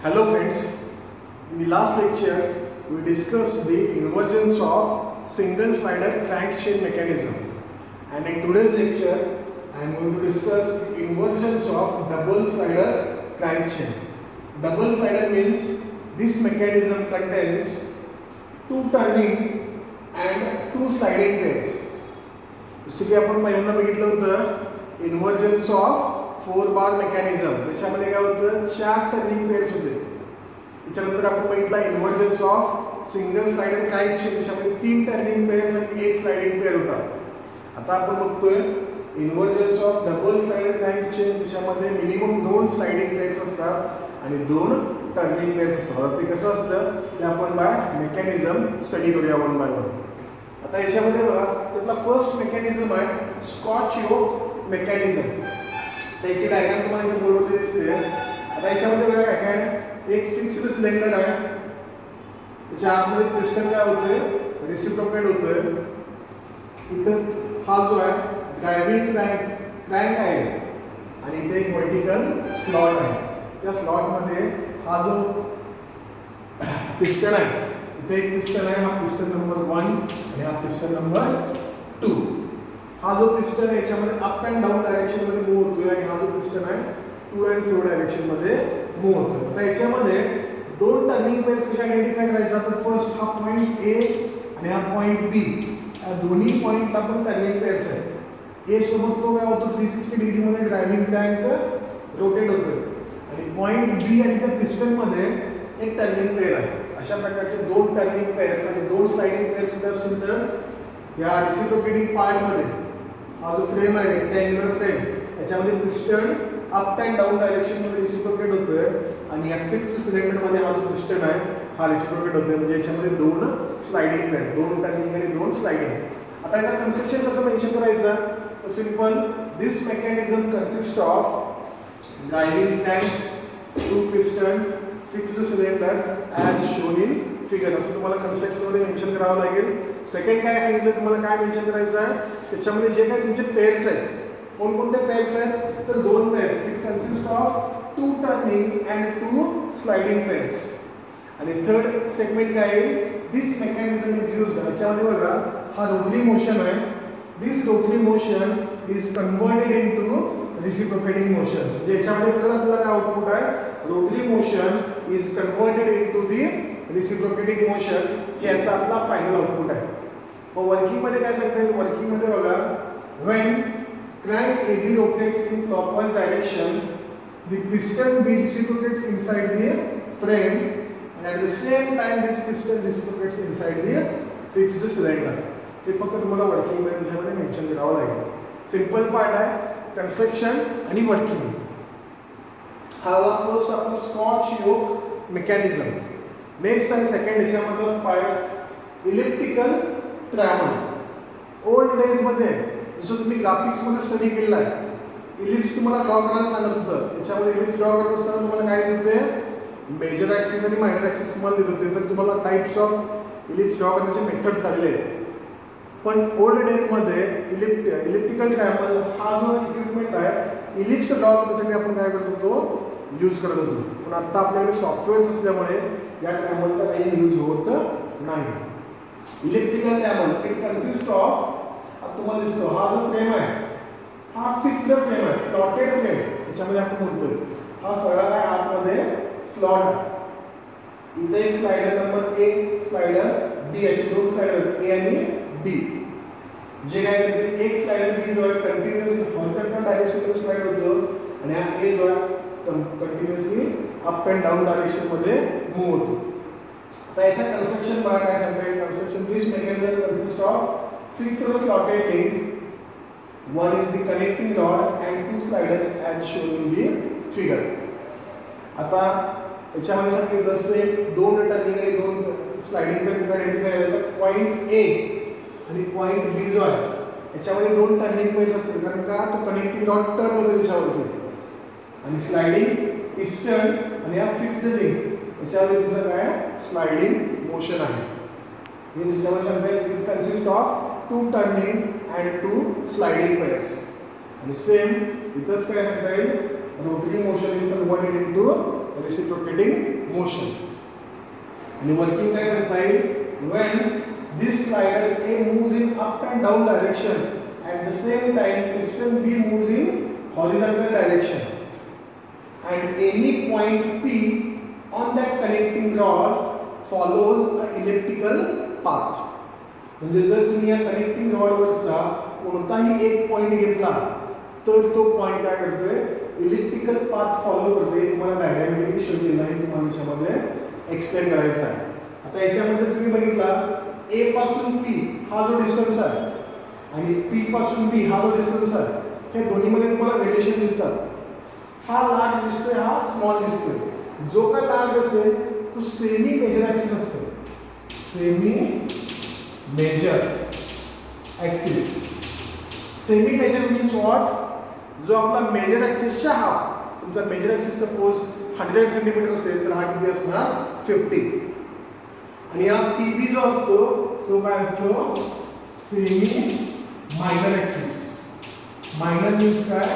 Hello friends, in the last lecture we discussed the invergence of single slider crankshaft mechanism, and in today's lecture I am going to discuss the invergence of double slider crankshaft. Double slider means this mechanism contains two turning and two sliding pairs. जसे की आपण पहिल्यांदा बघितलं होतं inversions of 4 bar mechanism, त्याच्यामध्ये काय होतं 4 turning pairs होते. त्याच्यानंतर आपण बघितला inversions of single slider crankshaft, त्याच्यामध्ये 3 टर्निंग पेअर्स आणि 1 स्लाइडिंग पेअर होता. आता आपण बघतोय inversions of double slider crankshaft, त्याच्यामध्ये मिनिमम 2 स्लाइडिंग पेअर्स असतात आणि 2 टर्निंग पेअर्स असतात. ते कसं असतं ते आपण बाय मेकॅनिझम स्टडी करूया वन बाय वन. आता याच्यामध्ये बघा त्यातला फर्स्ट मेकॅनिझम आहे स्कॉच योक मेकॅनिझम. त्याची डायग्राम तुम्हाला इथे बोर्डवरती दिसते. आता याच्यामध्ये बघा काय काय एक फिक्स्ड सिलेंडर आहे, त्याच्या आतमध्ये पिस्टन काय होतंय रिसिप्रोकेट होतोय. इथं हा जो आहे ड्रायव्हिंग क्रँक आहे आणि इथे एक व्हर्टिकल स्लॉट आहे. त्या स्लॉटमध्ये हा जो पिस्टन आहे, इथे एक पिस्टन आहे, हा पिस्टन नंबर 1 आणि हा पिस्टन नंबर 2. हा जो पिस्टन आहे याच्यामध्ये अप अँड डाऊन डायरेक्शन मध्ये मूव्ह होतोय आणि हा जो पिस्टन आहे टू अँड फ्रो डायरेक्शन मध्ये मूव्ह होतोय. आता याच्यामध्ये 2 टर्निंग पेअर्स कसे आयडेंटिफाय करायचा, तर फर्स्ट हा पॉइंट ए आणि हा पॉइंट बी, या दोन्ही पॉइंटला पण टर्निंग पेअर्स आहेत. ए सोबत तो काय होतो 360 डिग्री मध्ये ड्रायव्हिंग क्रँक रोटेट होतोय आणि पॉइंट बी आणि त्या पिस्टन मध्ये एक टर्निंग पेअर आहे. अशा प्रकारचे 2 टर्निंग पेअर्स आणि 2 स्लाइडिंग पेअर्स कुठे असतील तर या रिसिप्रोकेटिंग पार्ट मध्ये हा जो फ्रेम आहे रेक्टँग्युलर फ्रेम, त्याच्यामध्ये piston up and down direction मध्ये रिसिप्रोकेट होतोय आणि या फिक्स्ड सिलेंडर मध्ये हा जो पिस्टन आहे हा रिसिप्रोकेट होतोय. म्हणजे याच्यामध्ये 2 स्लाइडिंग पेअर, 2 टर्निंग आणि 2 स्लाइडिंग. आता याचा कन्स्ट्रक्शन कसं मेन्शन करायचं तर simple, this mechanism consist of driving crank, 2 piston, fixed cylinder as shown in figure. असं तुम्हाला कन्स्ट्रक्शनमध्ये मेन्शन करावं लागेल. सेकंड काय सांगितलं तुम्हाला काय मेन्शन करायचं आहे, त्याच्यामध्ये जे काही तुमचे पेअर्स आहेत, कोणकोणते पेअर्स आहेत तर 2 pairs. It consist of 2 turning and 2 sliding pairs. आणि थर्ड स्टेटमेंट काय आहे, दिस मेकॅनिझम इज यूज्ड. याच्यामध्ये बघा हा रोटरी मोशन आहे. This rotary motion is converted into reciprocating motion. म्हणजे याच्यामध्ये बघा आपल्याला काय आउटपुट आहे, rotary motion is converted into the reciprocating motion, याचा आपला फायनल आउटपुट आहे. मग वर्किंग मध्ये काय सांगता येईल, वर्किंग मध्ये बघा when crank AB rotates in clockwise direction, the piston B reciprocates inside the frame and at the same time this piston reciprocates inside the fixed cylinder. हे फक्त तुम्हाला वर्किंग मध्ये मेन्शन करावं लागेल. सिंपल पार्ट आहे construction आणि working. हा first आपला स्कॉच योक मेकॅनिझम. नेक्स्ट आणि सेकंड याच्यामध्ये पार्ट इलेक्ट्रिकल ट्रॅमल. ओल्ड डेज मध्ये जसं तुम्ही ग्राफिक्स मध्ये स्टडी केलेला आहे, इलिप्स तुम्हाला ड्रॉ करायला सांगत होतं. त्याच्यामध्ये इलिप्स ड्रॉ करत असताना तुम्हाला काय देत होते, मेजर ॲक्सिस आणि मायनर ॲक्सिस तुम्हाला देत होते. तर तुम्हाला टाइप्स ऑफ इलिप्स ड्रॉ करण्याचे मेथड झालेले आहेत. पण ओल्ड डेजमध्ये इलेक्ट्रिकल ट्रॅमल हा जो इक्विपमेंट आहे इलिप्स ड्रॉ करण्यासाठी आपण काय करत होतो, यूज करत होतो. पण आता आपल्याकडे सॉफ्टवेअर्स असल्यामुळे या ट्रॅमलचा काही यूज होत नाही. इलेक्ट्रिकल ट्रॅमल इट कन्सिस्ट ऑफ, तुम्हाला दिसतो हा जो फ्रेम आहे हा फिक्स्ड फ्रेम आहे, स्लॉटेड फ्रेम. याच्यामध्ये आपण म्हणतोय हा सगळा काय आतमध्ये स्लॉट आहे. इथे एक स्लाइडर नंबर ए, स्लाइडर बी, असे 2 स्लाइडर ए आणि बी. जे काय करते एक स्लाइडर बी जो आहे कंटिन्युअसली हॉरिझॉन्टल डायरेक्शन मध्ये स्लाइड होतो आणि हा ए जो आहे continuously up and down direction मध्ये मूव्ह होतो. आता याचा कन्स्ट्रक्शन बघा काय सांगता येईल. Construction this mechanism consist of fixed slotted link, one is the connecting rod and 2 sliders as shown in the figure. आता याच्यामध्ये सांगितलं जसे 2 टर्निंग आणि 2 स्लाइडिंग पेअर आयडेंटिफाय करायचं. पॉइंट ए आणि पॉइंट बी जो आहे याच्यामध्ये 2 टर्निंग पेअर्स असतील, कारण का तो कनेक्टिंग रॉड टर्न होतो त्याच्यावरती. आणि स्लाइडिंग पिस्टन आणि हा फिक्स्ड लिंक याच्यामध्ये तुमचं काय स्लाइडिंग मोशन आहे. मीन्स याच्यामध्ये सांगता येईल it consist of 2 turning and 2 sliding pairs. आणि सेम इथंच काय सांगता येईल, rotary motion is converted into reciprocating motion. आणि वर्किंग काय सांगता येईल, when this slider A moves in up and down direction at the same time piston B moves in horizontal direction and any point P on that connecting rod follows a elliptical path. म्हणजे जर तुम्ही या connecting रॉडवरचा कोणताही एक point घेतला तर तो point काय करतोय, इलिप्टिकल पाथ फॉलो करतोय. तुम्हाला डायग्रामॅटिकली शो केलं आहे, तुम्हाला त्याच्यामध्ये एक्सप्लेन करायचं आहे. आता याच्यामध्ये तुम्ही बघितला A पासून P हा जो डिस्टन्स आहे आणि P पासून B हा जो डिस्टन्स आहे, हे दोन्हीमध्ये तुम्हाला व्हेरिएशन दिसतात. हा लार्ज दिसतोय, हा स्मॉल दिसतोय. जो काय लार्ज असेल तो सेमी मेजर ॲक्सिस असतो. Semi major axis. Semi major means what, जो आपला मेजर ॲक्सिसच्या हा, तुमचा मेजर ॲक्सिस सपोज 100 सेंटीमीटर असेल तर हा किती असणार, 50. आणि हा PB जो असतो तो काय असतो, semi minor axis. Minor means काय,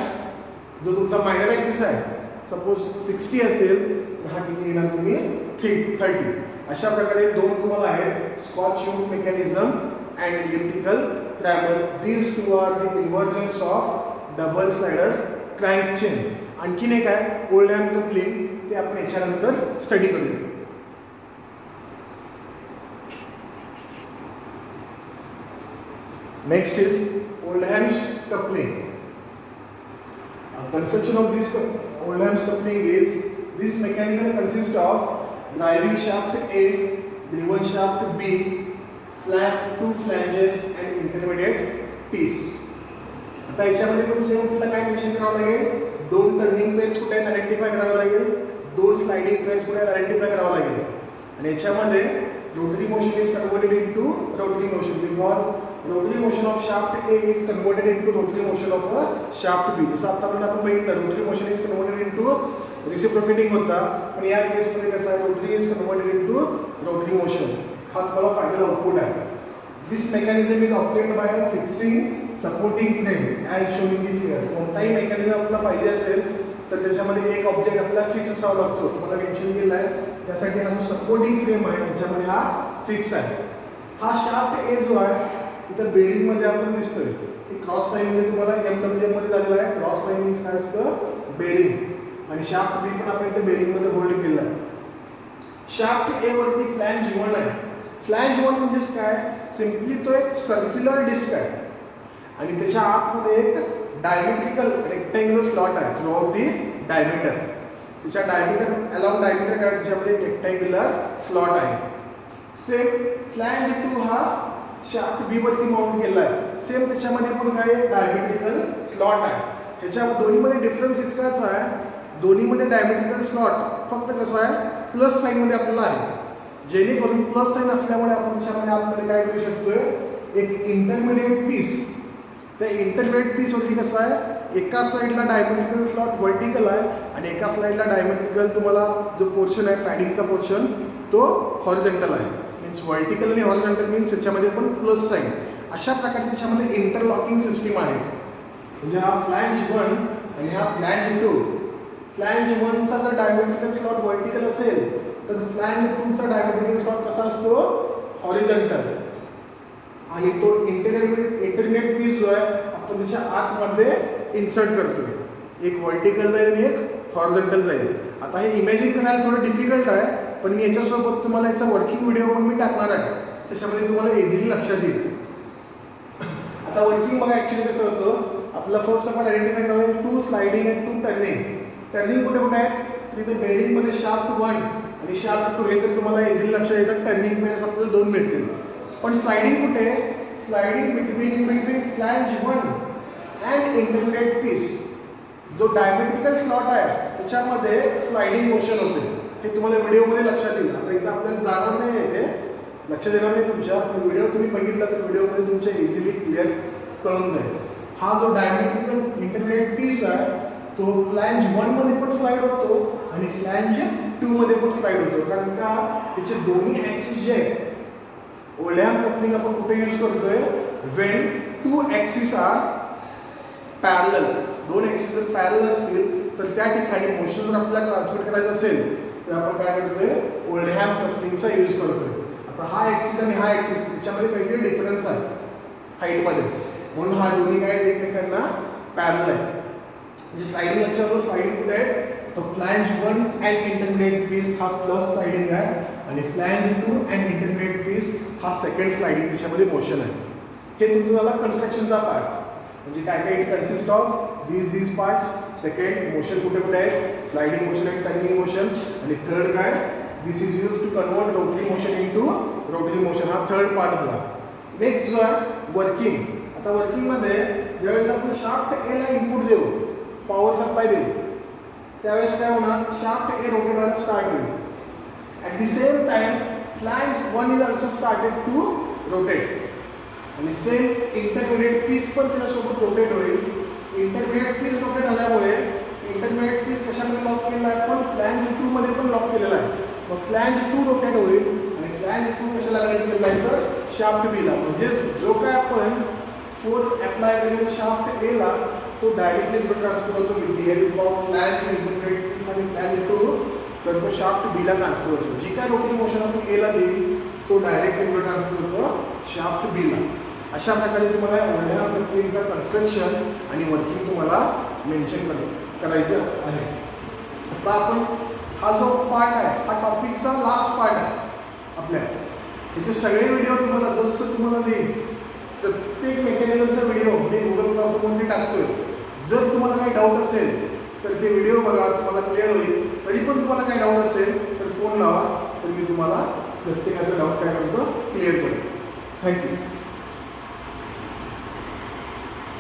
जो तुमचा मायनर ॲक्सिस आहे सपोज 60 असेल तर हा किती येणार तुम्ही 30. अशा प्रकारे दोन तुम्हाला आहेत, scotch yoke mechanism and elliptical travel. These two are the inversions of double slider crank chain. आणखीन एक आहे ओल्ड हॅम कपलिंग, ते आपण याच्यानंतर स्टडी करूया. Next is Oldham's coupling. Construction of this Oldham's coupling is, this mechanism consists of driving shaft A, driven shaft B, two flanges and intermediate piece. आता याच्यामध्ये पण सेम आपल्याला काय मेन्शन करावं लागेल, दोन टर्निंग पेअर्स कुठे आहेत आयडेंटिफाय करावं लागेल, दोन स्लाइडिंग पेअर्स कुठे आहेत आयडेंटिफाय करावं लागेल. आणि याच्यामध्ये rotary motion is converted into rotary motion because rotary motion of shaft A is converted into rotary motion of shaft B. जसं आतापर्यंत आपण बघितलं rotary motion is converted into reciprocating होता, पण या केसमध्ये कसं आहे, rotary is converted into rotary motion. हा तुम्हाला फायनल आउटपुट आहे. This mechanism is obtained by fixing supporting frame as shown in the figure. कोणताही मेकॅनिझम आपल्याला पाहिजे असेल तर त्याच्यामध्ये एक ऑब्जेक्ट आपल्याला फिक्स असावा लागतो. तुम्हाला मेन्शन केलं आहे त्यासाठी हा जो सपोर्टिंग फ्रेम आहे त्याच्यामध्ये हा फिक्स आहे. हा शाफ्ट ए जो आहे इथं बेरिंग मध्ये आपण दिसतोय, की क्रॉस साइन मध्ये तुम्हाला MWM मध्ये झालेला आहे. क्रॉस साइन मीन्स काय असतं, बेरिंग. आणि शाफ्ट बी पण आपण इथे बेरिंग मध्ये होल्ड केलेला आहे. शाफ्ट ए वरती फ्लॅंज 1 आहे. फ्लॅंज 1 म्हणजे काय, सिम्पली तो एक सर्क्युलर डिस्क आहे आणि त्याच्या आतमध्ये एक डायमेट्रिकल रेक्टँग्युलर स्लॉट आहे थ्रू आउट दी डायमीटर. त्याच्या डायमीटर अलॉंग डायमीटर काय, त्याच्यामध्ये एक रेक्टँग्युलर स्लॉट आहे. सेम फ्लॅंज 2 हा शाफ्ट बी वरती माउंट केला आहे. सेम त्याच्यामध्ये पण काय डायमेट्रिकल स्लॉट आहे. ह्याच्या दोन्हीमध्ये डिफरन्स इतकाच आहे, दोन्हीमध्ये डायमेट्रिकल स्लॉट फक्त कसं आहे, प्लस साईनमध्ये आपल्याला आहे. जेणेकरून प्लस साईन असल्यामुळे आपण त्याच्यामध्ये आतमध्ये काय करू शकतोय, एक इंटरमिडिएट पीस. त्या इंटरमिडिएट पीसवरती कसं आहे, एका साईडला डायमेट्रिकल स्लॉट व्हर्टिकल आहे आणि एका साईडला डायमेट्रिकल तुम्हाला जो पोर्शन आहे पॅडिंगचा पोर्शन तो हॉरिझॉन्टल आहे. मीन्स व्हर्टिकल आणि हॉरिझॉन्टल मीन्स त्याच्यामध्ये पण प्लस साईन. अशा प्रकारे त्याच्यामध्ये इंटरलॉकिंग सिस्टीम आहे. म्हणजे हा फ्लॅंज 1 आणि हा फ्लॅंज 2. फ्लॅंज 1चा जर डायमेट्रिकल स्लॉट व्हर्टिकल असेल तर फ्लॅंज 2चा डायमेट्रिकल स्लॉट कसा असतो, हॉरिझॉन्टल. आणि तो इंटरमिडिएट पीस जो आहे आपण त्याच्या आतमध्ये इन्सर्ट करतोय. एक व्हर्टिकल जाईल आणि एक हॉरिझॉन्टल जाईल. आता हे इमॅजिन करायला थोडं डिफिकल्ट आहे, पण मी याच्यासोबत तुम्हाला याचा वर्किंग व्हिडिओ पण मी टाकणार आहे, त्याच्यामध्ये तुम्हाला इझिली लक्षात येईल. आता वर्किंग बघा ॲक्च्युली कसं होतं, आपला फर्स्ट ऑफ ऑल आयडेंटिफाय करावं, 2 स्लाइडिंग आणि 2 टर्निंग. टर्निंग कुठे कुठे आहे, तिथे बेरिंगमध्ये शाफ्ट 1 आणि शाफ्ट 2 हे तर तुम्हाला इझिली लक्षात येतं. टर्निंग पेअर्स आपल्याला 2 मिळतील. पण स्लाइडिंग कुठे आहे, sliding between flange 1 and intermediate piece. जो डायमेट्रिकल स्लॉट आहे त्याच्यामध्ये स्लाइडिंग मोशन होते. हे तुम्हाला व्हिडिओमध्ये लक्षात येईल. आता इथं आपल्याला जाणार नाही येते, लक्षात येणार नाही तुमच्या, पण व्हिडिओ तुम्ही बघितला तर व्हिडिओमध्ये तुमच्या इझिली क्लिअर कळून जाईल. हा जो डायमेट्रिकल इंटरमिडिएट पीस आहे तो फ्लॅंज 1 मध्ये पण स्लाइड होतो आणि फ्लॅंज 2 मध्ये पण स्लाइड होतो. कारण का त्याचे दोन्ही ॲक्सिस जे आहेत, ओल्डहॅम कपलिंग आपण कुठे यूज करतोय, when 2 axis are parallel. 2 axis जर पॅरलल असतील तर तर त्या ठिकाणी मोशन जर आपल्याला ट्रान्समिट करायचं असेल तर आपण काय करतोय, ओल्डहॅम कपलिंगचा यूज करतोय. आता हा ॲक्सिस आणि हा ॲक्सिस याच्यामध्ये काहीतरी डिफरन्स आहे हाईटमध्ये, म्हणून हा दोन्ही काय एकमेकांना पॅरल आहे. म्हणजे स्लायडिंग लक्षात ठेवा, स्लायडिंग कुठे आहे तर फ्लॅंज 1 अँड इंटरमिडिएट पीस हा फर्स्ट स्लायडिंग आहे आणि फ्लॅंज 2 अँड इंटरमिडिएट पीस हा सेकंड स्लायडिंग त्याच्यामध्ये मोशन आहे. हे तुमचं झाला कन्स्ट्रक्शनचा पार्ट. म्हणजे काय काय it consist of these parts. Second motion कुठे कुठे आहे, sliding motion and turning motion. आणि थर्ड काय, this is use to convert rotary motion into rotary motion. हा थर्ड पार्ट झाला. नेक्स्ट जो आहे वर्किंग. आता वर्किंगमध्ये ज्यावेळेस आपण शाफ्ट ए ला इनपुट देऊ, पॉवर सप्लाय देऊ, त्यावेळेस काय होणार, शाफ्ट ए रोटेट व्हायला स्टार्ट होईल. At the same time flange 1 is also started to rotate. आणि सेम इंटरमिडिएट पीस पण त्याच्यासोबत रोटेट होईल. इंटरमिडिएट पीस रोटेट झाल्यामुळे इंटरमिडिएट पीस कशामध्ये लॉक केलेला आहे, पण फ्लॅंज 2 मध्ये पण लॉक केलेला आहे. मग फ्लॅंज 2 रोटेट होईल आणि फ्लॅंज 2 कशाला कनेक्ट केलेला आहे तर शाफ्ट बी ला. म्हणजे जो काय आपण फोर्स अप्लाय करेल शाफ्ट ए ला तो डायरेक्टली इकडे ट्रान्सफर होतो with the help of flange intermediate piece आणि फ्लॅंज 2, तर तो शाफ्ट बी ला ट्रान्सफर होतो. जी काय रोटरी मोशन आपण ए ला देईल तो डायरेक्ट इकडे ट्रान्सफर होतो शाफ्ट बी ला. अशा प्रकारे तुम्हाला ओल्डहॅम कपलिंगचा कन्स्ट्रक्शन आणि वर्किंग तुम्हाला मेन्शन करायचं आहे. आता आपण हा जो पार्ट आहे हा टॉपिकचा लास्ट पार्ट आहे आपल्या. याचे सगळे व्हिडिओ तुम्हाला जसं तुम्हाला देईल प्रत्येक मेकॅनिझमचा व्हिडिओ मी गुगल क्लासरूममध्ये टाकतोय. जर तुम्हाला काही डाऊट असेल तर ते व्हिडिओ बघा, तुम्हाला क्लिअर होईल. तरी पण तुम्हाला काही डाऊट असेल तर फोन लावा, तर मी तुम्हाला प्रत्येकाचा डाऊट काय करतो क्लिअर करतो. थँक्यू.